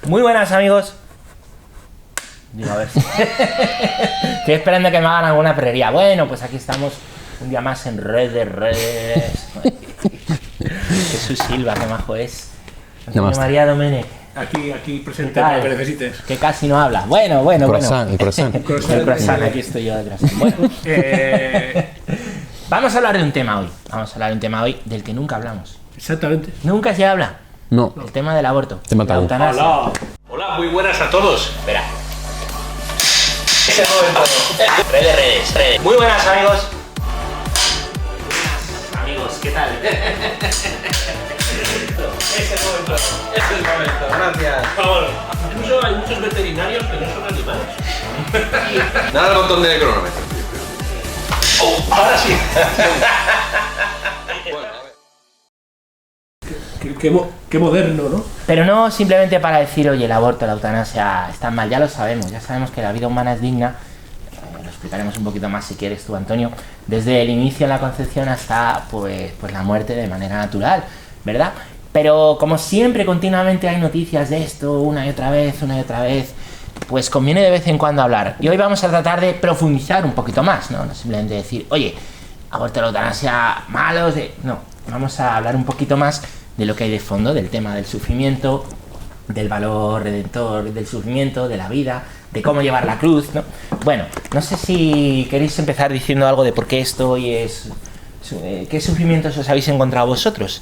Muy buenas, amigos. Digo, a ver. Estoy esperando que me hagan alguna perrería. Bueno, pues aquí estamos un día más en redes. Jesús Silva, qué majo es. María Domènech. Aquí presente para lo que necesites. Que casi no habla. Bueno. El croissant. El croissant, aquí estoy yo detrás. Bueno, vamos a hablar de un tema hoy. Del que nunca hablamos. Exactamente. Nunca se habla. No. El tema del aborto. Tema tabú. Hola, muy buenas a todos. Espera. Ese momento. Redes. Muy buenas, amigos. Amigos, ¿qué tal? Ese momento. Es el momento, gracias. Por favor. Incluso hay muchos veterinarios que no son animales. Nada el botón de cronómetro. Ahora sí. Bueno, a ver. Qué moderno, ¿no? Pero no simplemente para decir, oye, el aborto, la eutanasia están mal, ya sabemos que la vida humana es digna. Lo explicaremos un poquito más si quieres tú, Antonio, desde el inicio en la concepción hasta pues la muerte de manera natural, ¿verdad? Pero como siempre, continuamente hay noticias de esto, una y otra vez, pues conviene de vez en cuando hablar. Y hoy vamos a tratar de profundizar un poquito más, ¿no? No simplemente decir, oye, aborto, la eutanasia, malos, no. Vamos a hablar un poquito más de lo que hay de fondo, del tema del sufrimiento, del valor redentor del sufrimiento, de la vida, de cómo llevar la cruz, ¿no? Bueno, no sé si queréis empezar diciendo algo de por qué esto hoy es... ¿Qué sufrimientos os habéis encontrado vosotros?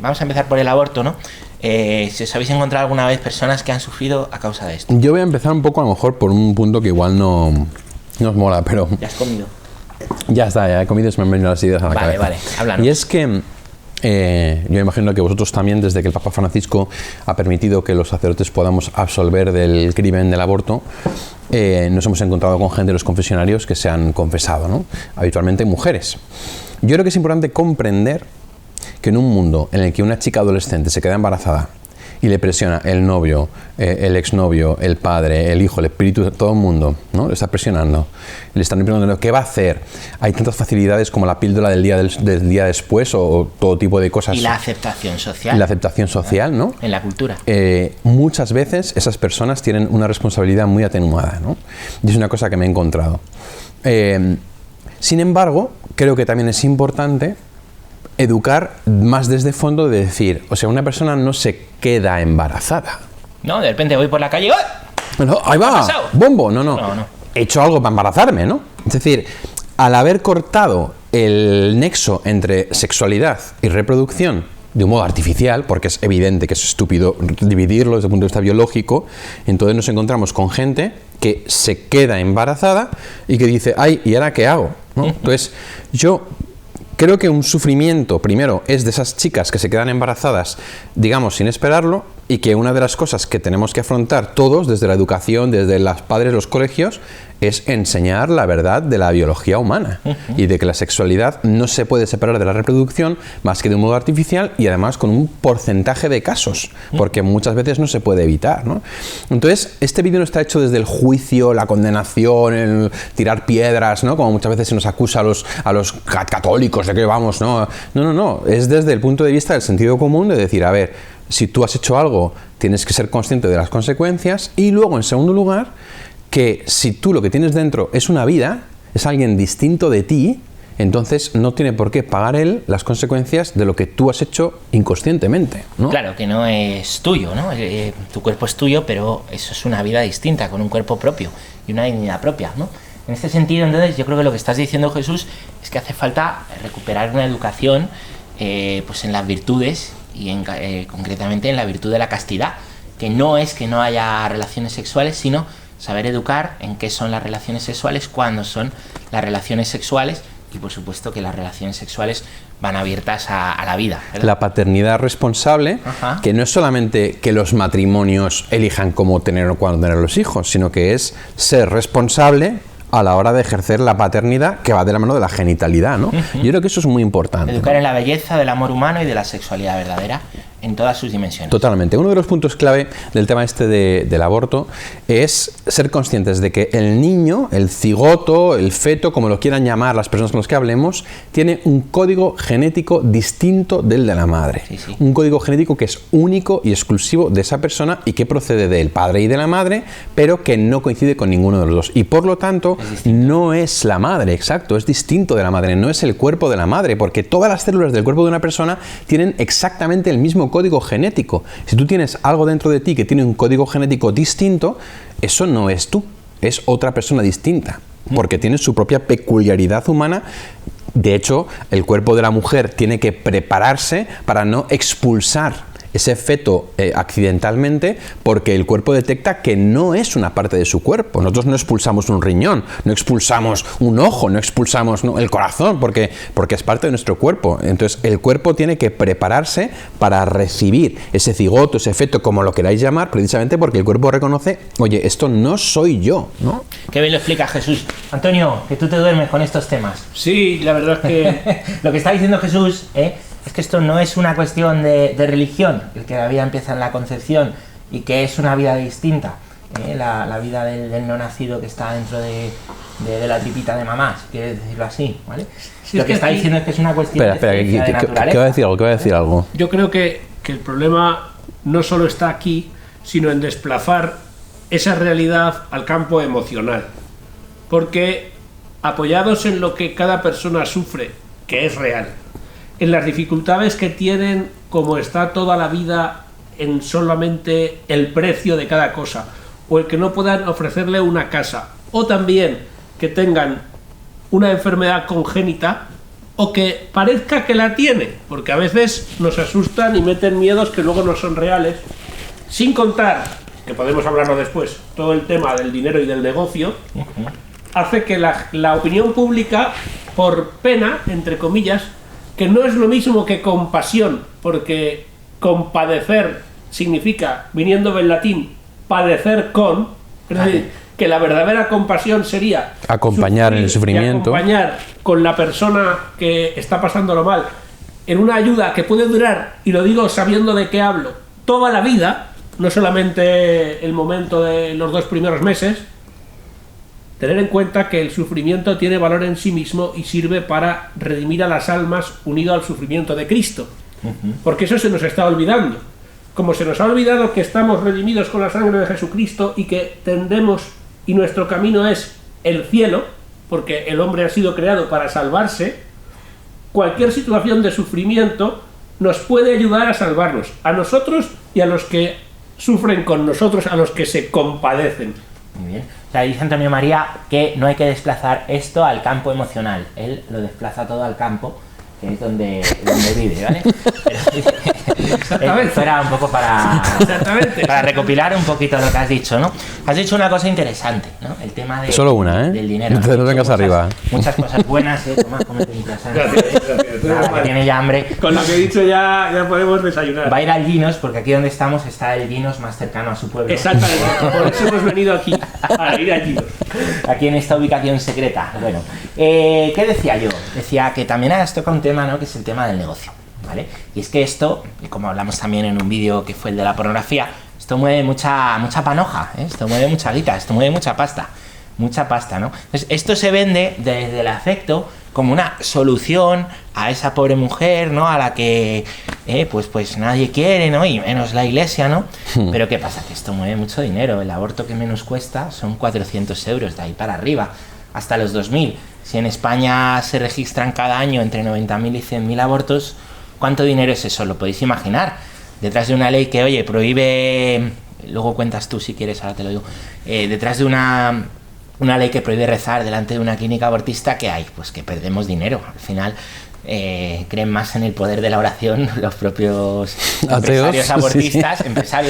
Vamos a empezar por el aborto, ¿no? Si os habéis encontrado alguna vez personas que han sufrido a causa de esto. Yo voy a empezar un poco a lo mejor por un punto que igual no os mola, pero... ¿Ya has comido? Ya está, ya he comido y se me han venido las ideas a la cabeza. Vale, háblanos. Y es que yo imagino que vosotros también, desde que el Papa Francisco ha permitido que los sacerdotes podamos absolver del crimen del aborto, nos hemos encontrado con gente de los confesionarios que se han confesado, ¿no? Habitualmente mujeres. Yo creo que es importante comprender que en un mundo en el que una chica adolescente se queda embarazada y le presiona el novio, el exnovio, el padre, el hijo, el espíritu, todo el mundo, ¿no? Le está presionando, le están preguntando qué va a hacer. Hay tantas facilidades como la píldora del día después o todo tipo de cosas. Y la aceptación social. Y la aceptación social, ¿no? En la cultura. Muchas veces esas personas tienen una responsabilidad muy atenuada, ¿no? Y es una cosa que me he encontrado. Sin embargo, creo que también es importante educar más desde fondo de decir, o sea, una persona no se queda embarazada. No, de repente voy por la calle, ¡oh! No, ahí va, bombo, no. He hecho algo para embarazarme, ¿no? Es decir, al haber cortado el nexo entre sexualidad y reproducción de un modo artificial, porque es evidente que es estúpido dividirlo desde el punto de vista biológico, entonces nos encontramos con gente que se queda embarazada y que dice, ay, ¿y ahora qué hago? ¿No? Entonces, yo creo que un sufrimiento, primero, es de esas chicas que se quedan embarazadas, digamos, sin esperarlo, y que una de las cosas que tenemos que afrontar todos, desde la educación, desde los padres, los colegios, es enseñar la verdad de la biología humana y de que la sexualidad no se puede separar de la reproducción más que de un modo artificial y además con un porcentaje de casos, porque muchas veces no se puede evitar, ¿no? Entonces, este vídeo no está hecho desde el juicio, la condenación, el tirar piedras, ¿no? Como muchas veces se nos acusa a los católicos de que vamos, ¿no? No, es desde el punto de vista del sentido común de decir, a ver, si tú has hecho algo, tienes que ser consciente de las consecuencias y luego, en segundo lugar, que si tú lo que tienes dentro es una vida, es alguien distinto de ti, entonces no tiene por qué pagar él las consecuencias de lo que tú has hecho inconscientemente, ¿no? Claro, que no es tuyo, ¿no? Tu cuerpo es tuyo, pero eso es una vida distinta, con un cuerpo propio y una dignidad propia, ¿no? En este sentido, entonces, yo creo que lo que estás diciendo, Jesús, es que hace falta recuperar una educación pues en las virtudes y concretamente en la virtud de la castidad, que no es que no haya relaciones sexuales, sino saber educar en qué son las relaciones sexuales, cuándo son las relaciones sexuales y por supuesto que las relaciones sexuales van abiertas a la vida, ¿verdad? La paternidad responsable, que no es solamente que los matrimonios elijan cómo tener o cuándo tener los hijos, sino que es ser responsable a la hora de ejercer la paternidad, que va de la mano de la genitalidad, ¿no? Yo creo que eso es muy importante. Educar en la belleza del amor humano y de la sexualidad verdadera en todas sus dimensiones. Totalmente. Uno de los puntos clave del tema este del aborto es ser conscientes de que el niño, el cigoto, el feto, como lo quieran llamar las personas con las que hablemos, tiene un código genético distinto del de la madre. Sí, sí. Un código genético que es único y exclusivo de esa persona y que procede del padre y de la madre, pero que no coincide con ninguno de los dos. Y por lo tanto, no es la madre, exacto, es distinto de la madre, no es el cuerpo de la madre, porque todas las células del cuerpo de una persona tienen exactamente el mismo código genético. Si tú tienes algo dentro de ti que tiene un código genético distinto, eso no es tú, es otra persona distinta, porque tiene su propia peculiaridad humana. De hecho, el cuerpo de la mujer tiene que prepararse para no expulsar ese feto accidentalmente, porque el cuerpo detecta que no es una parte de su cuerpo. Nosotros no expulsamos un riñón, no expulsamos un ojo, no expulsamos el corazón, porque es parte de nuestro cuerpo. Entonces el cuerpo tiene que prepararse para recibir ese cigoto, ese feto, como lo queráis llamar, precisamente porque el cuerpo reconoce, oye, esto no soy yo, ¿no? Qué bien lo explica Jesús. Antonio, que tú te duermes con estos temas. Sí, la verdad es que... Lo que está diciendo Jesús, es que esto no es una cuestión de religión, el que la vida empieza en la concepción y que es una vida distinta, la vida del no nacido que está dentro de la tripita de mamá, si quieres decirlo así, ¿vale? Sí, lo que está diciendo es que es una cuestión Espera, de naturaleza. ¿qué va a decir algo? Yo creo que el problema no solo está aquí, sino en desplazar esa realidad al campo emocional. Porque apoyados en lo que cada persona sufre, que es real, en las dificultades que tienen, como está toda la vida en solamente el precio de cada cosa, o el que no puedan ofrecerle una casa, o también que tengan una enfermedad congénita, o que parezca que la tiene, porque a veces nos asustan y meten miedos que luego no son reales, sin contar, que podemos hablarlo después, todo el tema del dinero y del negocio, hace que la opinión pública, por pena, entre comillas, que no es lo mismo que compasión, porque compadecer significa, viniendo del latín, padecer con, es decir, que la verdadera compasión sería acompañar en el sufrimiento, y acompañar con la persona que está pasándolo mal en una ayuda que puede durar, y lo digo sabiendo de qué hablo, toda la vida, no solamente el momento de los 2 primeros meses. Tener en cuenta que el sufrimiento tiene valor en sí mismo y sirve para redimir a las almas unido al sufrimiento de Cristo. Porque eso se nos está olvidando. Como se nos ha olvidado que estamos redimidos con la sangre de Jesucristo y que tendemos y nuestro camino es el cielo, porque el hombre ha sido creado para salvarse, cualquier situación de sufrimiento nos puede ayudar a salvarnos, a nosotros y a los que sufren con nosotros, a los que se compadecen. Muy bien. O sea, dice Antonio María que no hay que desplazar esto al campo emocional. Él lo desplaza todo al campo, que es donde vive, ¿vale? Pero, esto era un poco para recopilar un poquito lo que has dicho, ¿no? Has dicho una cosa interesante, ¿no? El tema de, solo una, del dinero. No te vengas arriba. Muchas cosas buenas, Tomás, cómete un croissant. Gracias. Que tiene ya hambre. Con lo que he dicho ya podemos desayunar. Va a ir al Guinness, porque aquí donde estamos está el Guinness más cercano a su pueblo. Exactamente, por eso hemos venido aquí, a ir al Guinness. Aquí en esta ubicación secreta. Bueno, ¿qué decía yo? Decía que también has tocado un tema, ¿no? Que es el tema del negocio, ¿vale? Y es que esto, como hablamos también en un vídeo que fue el de la pornografía, esto mueve mucha panoja, ¿eh? Esto mueve mucha guita, esto mueve mucha pasta, ¿no? Entonces, esto se vende desde el afecto como una solución a esa pobre mujer, ¿no? A la que pues nadie quiere, ¿no? Y menos la iglesia, ¿no? Pero ¿qué pasa? Que esto mueve mucho dinero. El aborto que menos cuesta son 400 euros, de ahí para arriba, hasta los 2.000. Si en España se registran cada año entre 90.000 y 100.000 abortos, ¿cuánto dinero es eso? Lo podéis imaginar. Detrás de una ley que, oye, prohíbe... Luego cuentas tú si quieres, ahora te lo digo. Detrás de una ley que prohíbe rezar delante de una clínica abortista, ¿qué hay? Pues que perdemos dinero. Al final creen más en el poder de la oración los propios empresarios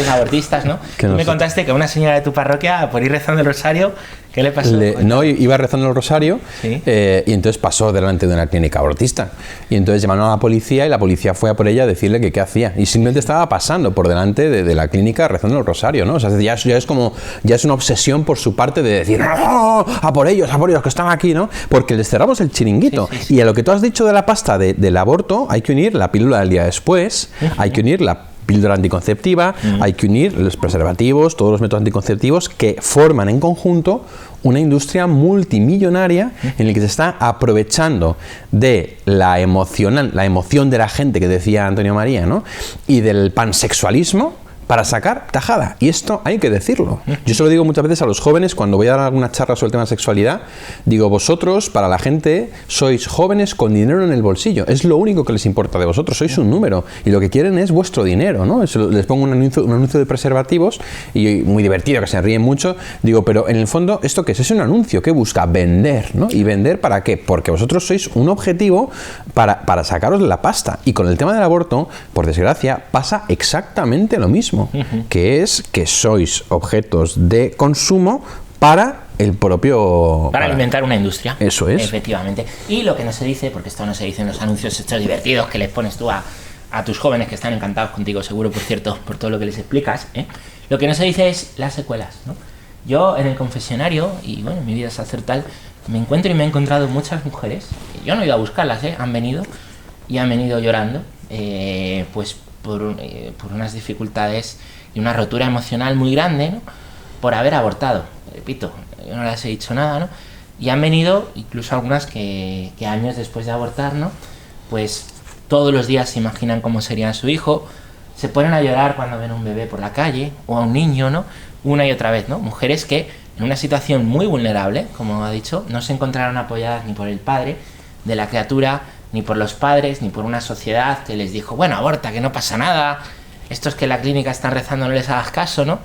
abortistas, ¿no? Tú me contaste que una señora de tu parroquia, por ir rezando el rosario, ¿qué le pasó? Iba rezando el rosario, ¿sí? Y entonces pasó delante de una clínica abortista. Y entonces llamaron a la policía y la policía fue a por ella a decirle que qué hacía. Y simplemente estaba pasando por delante de la clínica rezando el rosario, ¿no? O sea, ya es una obsesión por su parte de decir, ¡no! A por ellos que están aquí, ¿no? Porque les cerramos el chiringuito. Sí. Y a lo que tú has dicho de la pasta del aborto, hay que unir la píldora del día después, hay que unir píldora anticonceptiva, hay que unir los preservativos, todos los métodos anticonceptivos que forman en conjunto una industria multimillonaria en la que se está aprovechando de la emoción de la gente que decía Antonio María, ¿no? Y del pansexualismo para sacar tajada. Y esto hay que decirlo. Yo se lo digo muchas veces a los jóvenes cuando voy a dar alguna charla sobre el tema de sexualidad. Digo, vosotros, para la gente, sois jóvenes con dinero en el bolsillo. Es lo único que les importa de vosotros. Sois un número. Y lo que quieren es vuestro dinero, ¿no? Les pongo un anuncio de preservativos y muy divertido, que se ríen mucho. Digo, pero en el fondo, ¿esto qué es? Es un anuncio que busca vender, ¿no? ¿Y vender para qué? Porque vosotros sois un objetivo para sacaros la pasta. Y con el tema del aborto, por desgracia, pasa exactamente lo mismo. Que es que sois objetos de consumo para el propio... Para alimentar una industria. Eso es. Efectivamente. Y lo que no se dice, porque esto no se dice en los anuncios estos divertidos que les pones tú a tus jóvenes, que están encantados contigo, seguro, por cierto, por todo lo que les explicas, ¿eh? Lo que no se dice es las secuelas, ¿no? Yo en el confesionario, y bueno, en mi vida sacerdotal, me encuentro y me he encontrado muchas mujeres, yo no he ido a buscarlas, han venido llorando, pues por unas dificultades y una rotura emocional muy grande, ¿no? Por haber abortado. Repito, yo no les he dicho nada, ¿no? Y han venido, incluso algunas que años después de abortar, ¿no? Pues todos los días se imaginan cómo sería su hijo, se ponen a llorar cuando ven a un bebé por la calle, o a un niño, ¿no? Una y otra vez, ¿no? Mujeres que en una situación muy vulnerable, como ha dicho, no se encontraron apoyadas ni por el padre de la criatura, ni por los padres, ni por una sociedad que les dijo, bueno, aborta, que no pasa nada, estos que en la clínica están rezando no les hagas caso, ¿no?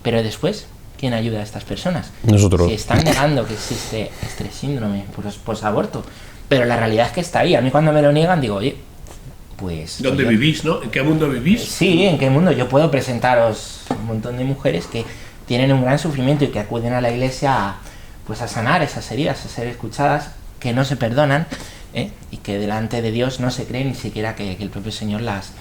Pero después, ¿quién ayuda a estas personas? Nosotros. Si están negando que existe este síndrome posaborto, pero la realidad es que está ahí. A mí cuando me lo niegan digo, oye, pues... ¿Dónde vivís, no? ¿En qué mundo vivís? Sí, ¿en qué mundo? Yo puedo presentaros un montón de mujeres que tienen un gran sufrimiento y que acuden a la iglesia pues a sanar esas heridas, a ser escuchadas, que no se perdonan, y que delante de Dios no se cree ni siquiera que el propio Señor las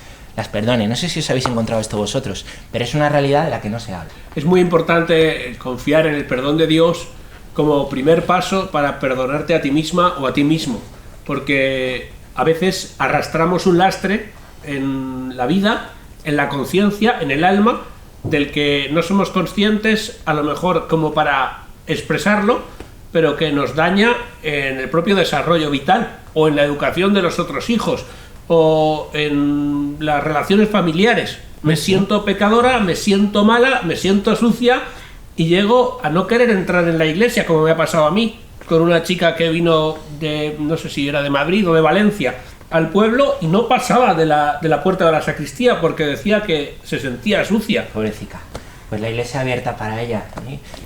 perdone. No sé si os habéis encontrado esto vosotros, pero es una realidad de la que no se habla. Es muy importante confiar en el perdón de Dios como primer paso para perdonarte a ti misma o a ti mismo, porque a veces arrastramos un lastre en la vida, en la conciencia, en el alma, del que no somos conscientes, a lo mejor como para expresarlo, pero que nos daña en el propio desarrollo vital, o en la educación de los otros hijos, o en las relaciones familiares. Me siento pecadora, me siento mala, me siento sucia, y llego a no querer entrar en la iglesia, como me ha pasado a mí, con una chica que vino de, no sé si era de Madrid o de Valencia, al pueblo, y no pasaba de la puerta de la sacristía porque decía que se sentía sucia. Pobrecita. Pues la iglesia abierta para ella.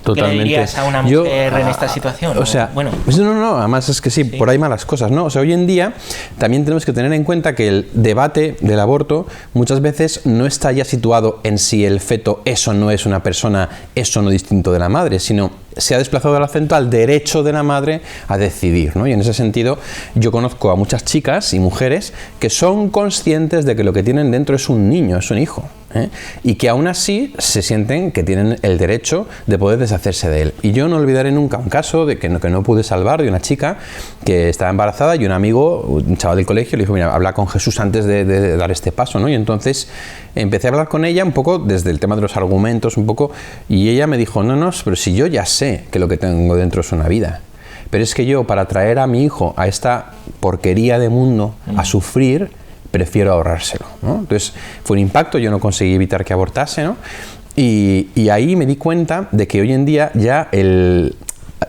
Totalmente. ¿Qué le dirías a una mujer en esta situación? O sea, bueno, no, además es que sí, por ahí malas cosas, ¿no? O sea, hoy en día también tenemos que tener en cuenta que el debate del aborto muchas veces no está ya situado en si el feto es o no es una persona, es o no distinto de la madre, sino se ha desplazado el acento al derecho de la madre a decidir, ¿no? Y en ese sentido yo conozco a muchas chicas y mujeres que son conscientes de que lo que tienen dentro es un niño, es un hijo, y que aún así se sienten que tienen el derecho de poder deshacerse de él. Y yo no olvidaré nunca un caso de que no pude salvar, de una chica que estaba embarazada y un amigo, un chaval del colegio, le dijo, mira, habla con Jesús antes de dar este paso, ¿no? Y entonces empecé a hablar con ella un poco desde el tema de los argumentos, un poco, y ella me dijo, no, pero si yo ya sé que lo que tengo dentro es una vida, pero es que yo para traer a mi hijo a esta porquería de mundo a sufrir, prefiero ahorrárselo, ¿no? Entonces fue un impacto, yo no conseguí evitar que abortase, ¿no? Y ahí me di cuenta de que hoy en día ya el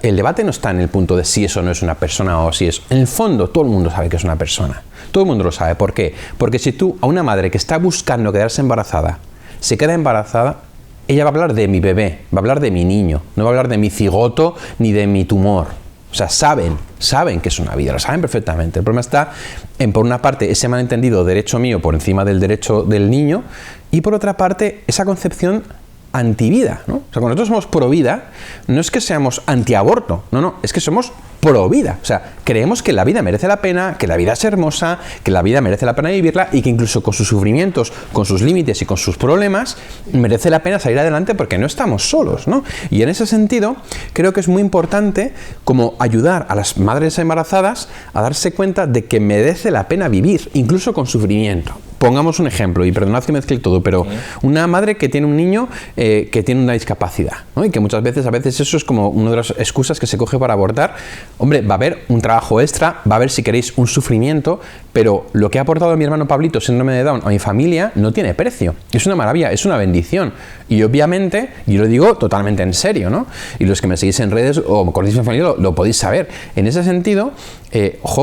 debate no está en el punto de si eso no es una persona o si es... En el fondo todo el mundo sabe que es una persona, todo el mundo lo sabe. ¿Por qué? Porque si tú a una madre que está buscando quedarse embarazada se queda embarazada, ella va a hablar de mi bebé, va a hablar de mi niño, no va a hablar de mi cigoto ni de mi tumor. O sea, saben que es una vida, lo saben perfectamente. El problema está en, por una parte, ese malentendido derecho mío por encima del derecho del niño, y por otra parte, esa concepción antivida, ¿no? O sea, cuando nosotros somos pro vida, no es que seamos antiaborto, no, es que somos pro vida. O sea, creemos que la vida merece la pena, que la vida es hermosa, que la vida merece la pena vivirla y que incluso con sus sufrimientos, con sus límites y con sus problemas, merece la pena salir adelante porque no estamos solos, ¿no? Y en ese sentido, creo que es muy importante como ayudar a las madres embarazadas a darse cuenta de que merece la pena vivir, incluso con sufrimiento. Pongamos un ejemplo, y perdonad que mezcle todo, pero una madre que tiene un niño que tiene una discapacidad, ¿no? Y que a veces eso es como una de las excusas que se coge para abortar. Hombre, va a haber un trabajo extra, va a haber, si queréis, un sufrimiento, pero lo que ha aportado mi hermano Pablito, síndrome de Down, a mi familia, no tiene precio. Es una maravilla, es una bendición. Y obviamente, yo lo digo totalmente en serio, ¿no? Y los que me seguís en redes o me conocéis en familia lo podéis saber. En ese sentido,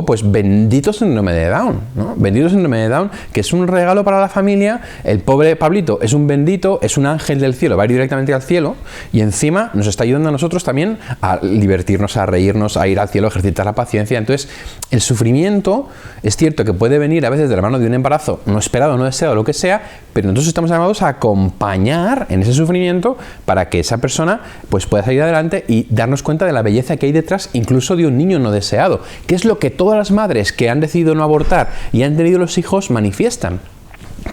pues bendito síndrome de Down, ¿no? Bendito síndrome de Down, que es un regalo para la familia. El pobre Pablito es un bendito, es un ángel del cielo, va a ir directamente al cielo y encima nos está ayudando a nosotros también a divertirnos, a reírnos, a ir al cielo, a ejercitar la paciencia. Entonces, el sufrimiento es cierto que puede venir a veces de la mano de un embarazo no esperado, no deseado, lo que sea, pero nosotros estamos llamados a acompañar en ese sufrimiento para que esa persona pues pueda salir adelante y darnos cuenta de la belleza que hay detrás incluso de un niño no deseado, que es lo que todas las madres que han decidido no abortar y han tenido los hijos manifiestan.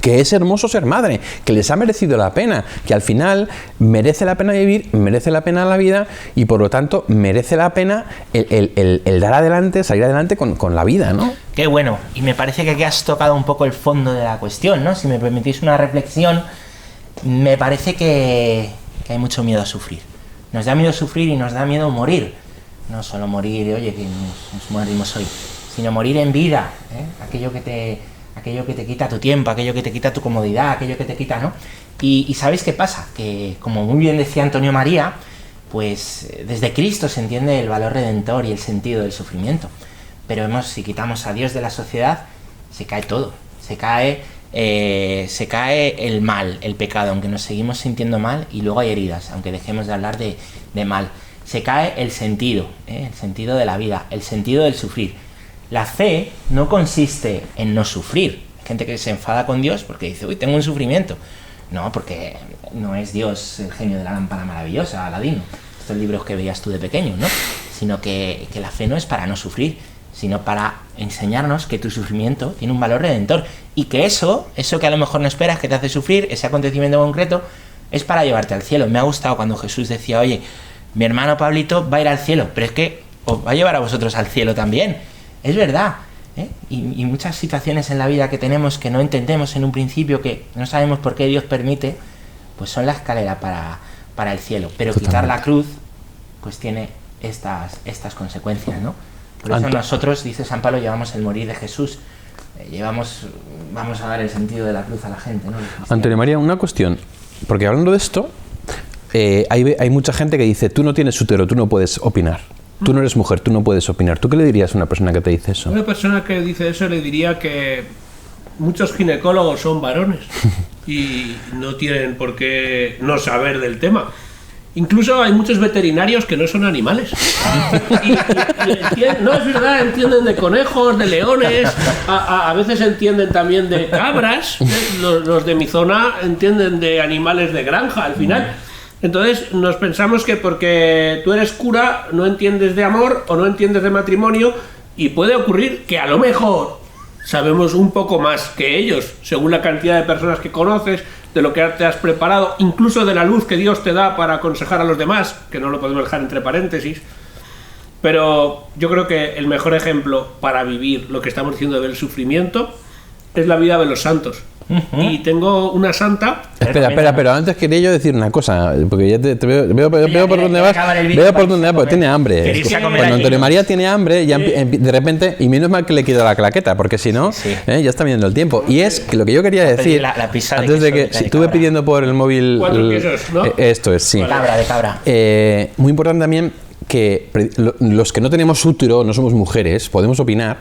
Que es hermoso ser madre, que les ha merecido la pena, que al final merece la pena vivir, merece la pena la vida y por lo tanto merece la pena el dar adelante, salir adelante con la vida, ¿no? Qué bueno, y me parece que aquí has tocado un poco el fondo de la cuestión, ¿no? Si me permitís una reflexión, me parece que hay mucho miedo a sufrir. Nos da miedo sufrir y nos da miedo morir. No solo morir, oye, que nos morimos hoy, sino morir en vida, ¿eh? Aquello que te quita tu tiempo, aquello que te quita tu comodidad, aquello que te quita, ¿no? Y ¿sabéis qué pasa? Que, como muy bien decía Antonio María, pues desde Cristo se entiende el valor redentor y el sentido del sufrimiento. Pero si quitamos a Dios de la sociedad, se cae todo. Se cae el mal, el pecado, aunque nos seguimos sintiendo mal, y luego hay heridas, aunque dejemos de hablar de mal. Se cae el sentido de la vida, el sentido del sufrir. La fe no consiste en no sufrir. Hay gente que se enfada con Dios porque dice, uy, tengo un sufrimiento. No, porque no es Dios el genio de la lámpara maravillosa, Aladino, estos libros que veías tú de pequeño, ¿no? Sino que la fe no es para no sufrir, sino para enseñarnos que tu sufrimiento tiene un valor redentor y que eso que a lo mejor no esperas, que te hace sufrir, ese acontecimiento concreto, es para llevarte al cielo. Me ha gustado cuando Jesús decía, oye, mi hermano Pablito va a ir al cielo, pero es que os va a llevar a vosotros al cielo también. Es verdad, ¿eh? Y muchas situaciones en la vida que tenemos que no entendemos en un principio, que no sabemos por qué Dios permite, pues son la escalera para el cielo. Pero quitar la cruz, pues tiene estas consecuencias, ¿no? Por eso nosotros, dice San Pablo, llevamos el morir de Jesús. Vamos a dar el sentido de la cruz a la gente, ¿no? Antonio María, una cuestión, porque hablando de esto, hay mucha gente que dice, tú no tienes útero, tú no puedes opinar. Tú no eres mujer, tú no puedes opinar. ¿Tú qué le dirías a una persona que te dice eso? A una persona que dice eso le diría que muchos ginecólogos son varones y no tienen por qué no saber del tema. Incluso hay muchos veterinarios que no son animales. No, es verdad, entienden de conejos, de leones, a veces entienden también de cabras. Los de mi zona entienden de animales de granja, al final. Entonces nos pensamos que porque tú eres cura no entiendes de amor o no entiendes de matrimonio, y puede ocurrir que a lo mejor sabemos un poco más que ellos, según la cantidad de personas que conoces, de lo que te has preparado, incluso de la luz que Dios te da para aconsejar a los demás, que no lo podemos dejar entre paréntesis. Pero yo creo que el mejor ejemplo para vivir lo que estamos diciendo del sufrimiento es la vida de los santos. Y tengo una santa. Espera, pero antes quería yo decir una cosa, porque ya te veo por dónde vas. Veo por dónde vas, porque tiene hambre. Cuando Antonio María tiene hambre, ya de repente, y menos mal que le quito la claqueta, porque si no, ya está viendo el tiempo. Y es que lo que yo quería decir, antes de que, si estuve pidiendo por el móvil, 4 quesos, ¿no? Esto es, sí. De cabra. Muy importante también que los que no tenemos útero, no somos mujeres, podemos opinar,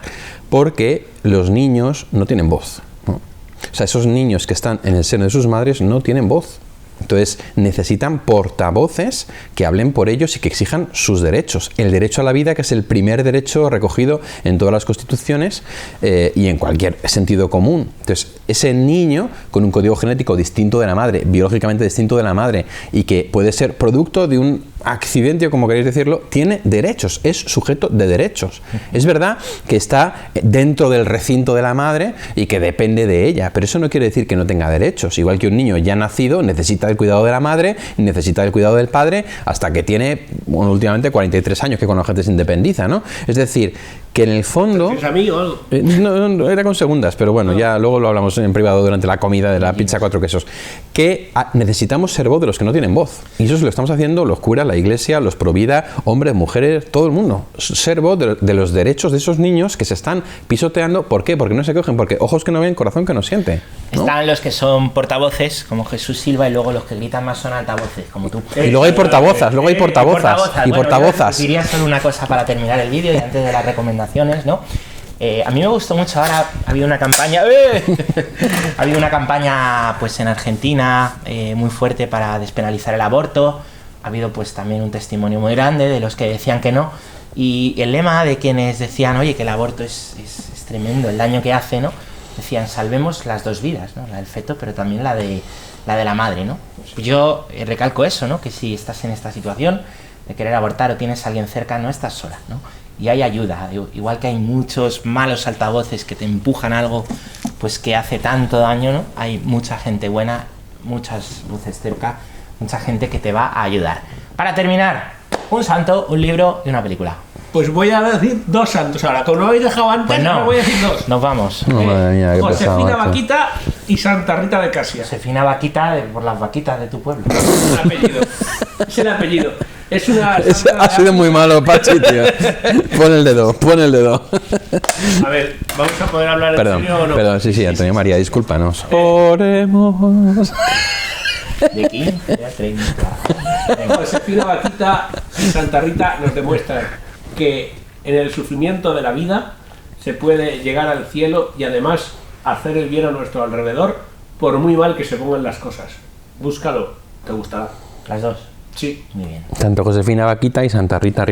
porque los niños no tienen voz. O sea, esos niños que están en el seno de sus madres no tienen voz. Entonces necesitan portavoces que hablen por ellos y que exijan sus derechos. El derecho a la vida, que es el primer derecho recogido en todas las constituciones y en cualquier sentido común. Entonces, ese niño con un código genético distinto de la madre, biológicamente distinto de la madre, y que puede ser producto de un accidente o como queréis decirlo, tiene derechos, es sujeto de derechos. Es verdad que está dentro del recinto de la madre y que depende de ella, pero eso no quiere decir que no tenga derechos. Igual que un niño ya nacido necesita el cuidado de la madre, necesita el cuidado del padre hasta que tiene, bueno, últimamente 43 años, que con la gente se independiza, ¿no? Es decir, que en el fondo... ¿Es a mí o algo? No, era con segundas, pero bueno, ya luego lo hablamos en privado durante la comida de la pizza 4 quesos. Que necesitamos ser voz de los que no tienen voz. Y eso se lo estamos haciendo los curas, la iglesia, los provida, hombres, mujeres, todo el mundo. Ser voz de los derechos de esos niños que se están pisoteando. ¿Por qué? Porque no se cogen, porque ojos que no ven, corazón que no siente, ¿no? Están los que son portavoces, como Jesús Silva, y luego los que gritan más son altavoces, como tú. Y luego hay portavozas, y portavozas. Bueno, yo diría solo una cosa para terminar el vídeo y antes de las recomendaciones, ¿no? A mí me gustó mucho, ahora ha habido una campaña, ha habido una campaña pues en Argentina muy fuerte para despenalizar el aborto. Ha habido pues también un testimonio muy grande de los que decían que no, y el lema de quienes decían, oye, que el aborto es tremendo, el daño que hace, ¿no? Decían, salvemos las dos vidas, ¿no? La del feto, pero también la de la madre, ¿no? Yo recalco eso, ¿no? Que si estás en esta situación de querer abortar o tienes a alguien cerca, no estás sola, ¿no? Y hay ayuda, igual que hay muchos malos altavoces que te empujan algo pues que hace tanto daño, ¿no? Hay mucha gente buena, muchas voces cerca, mucha gente que te va a ayudar. Para terminar, un santo, un libro y una película. Pues voy a decir dos santos ahora, como no habéis dejado antes, pues no, voy a decir dos. Nos vamos. No, madre mía, qué Josefina pesado, Vaquita y Santa Rita de Casia. Josefina Vaquita, por las vaquitas de tu pueblo. Es el apellido. Es el apellido. Es una... Ha sido muy malo, Pachi, tío. Pon el dedo. A ver, ¿vamos a poder hablar en serio o no? Perdón, sí, Antonio María, discúlpanos. Oremos. De 15 a 30. Josefina Vaquita y Santa Rita nos demuestran que en el sufrimiento de la vida se puede llegar al cielo y además hacer el bien a nuestro alrededor, por muy mal que se pongan las cosas. Búscalo, te gustará. Las dos. Sí. Muy bien. Tanto Josefina Vaquita y Santa Rita.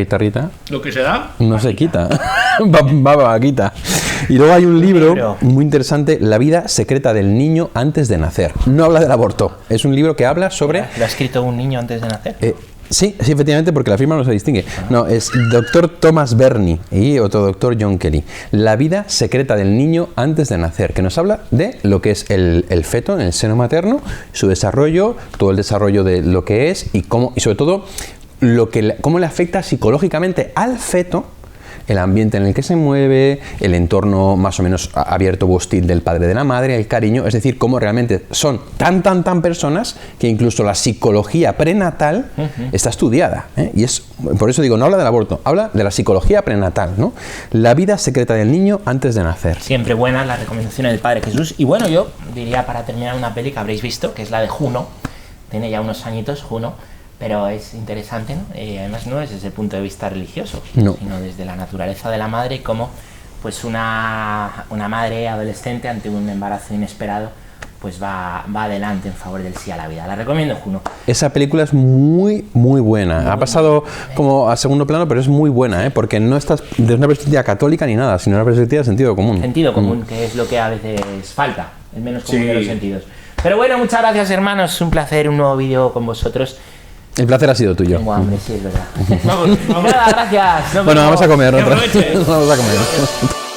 Lo que se da. No se quita. Va Vaquita. Y luego hay un libro muy interesante, La vida secreta del niño antes de nacer. No habla del aborto. Es un libro que habla sobre... ¿Lo ha escrito un niño antes de nacer? Sí, efectivamente, porque la firma no se distingue. No, es Dr. Thomas Bernie y otro doctor John Kelly. La vida secreta del niño antes de nacer, que nos habla de lo que es el feto en el seno materno, su desarrollo, todo el desarrollo de lo que es y cómo, y sobre todo cómo le afecta psicológicamente al feto el ambiente en el que se mueve, el entorno más o menos abierto o hostil del padre de la madre, el cariño, es decir, cómo realmente son tan personas que incluso la psicología prenatal está estudiada, ¿eh? Y es, por eso digo, no habla del aborto, habla de la psicología prenatal, ¿no? La vida secreta del niño antes de nacer. Siempre buenas las recomendaciones del Padre Jesús. Y bueno, yo diría para terminar una peli que habréis visto, que es la de Juno, tiene ya unos añitos Juno, pero es interesante, ¿no? Además no es desde el punto de vista religioso, no, sino desde la naturaleza de la madre y cómo pues una madre adolescente ante un embarazo inesperado pues va adelante en favor del sí a la vida. La recomiendo, Juno. Esa película es muy buena. Ha pasado como a segundo plano, pero es muy buena, ¿eh? Porque no estás desde una perspectiva católica ni nada, sino una perspectiva de sentido común. Sentido común, que es lo que a veces falta, el menos común de los sentidos. Pero bueno, muchas gracias, hermanos. Un placer, un nuevo vídeo con vosotros. El placer ha sido tuyo. Tengo hambre, sí, es verdad. Vamos. Nada, gracias. Bueno, vamos a comer. Vamos a comer.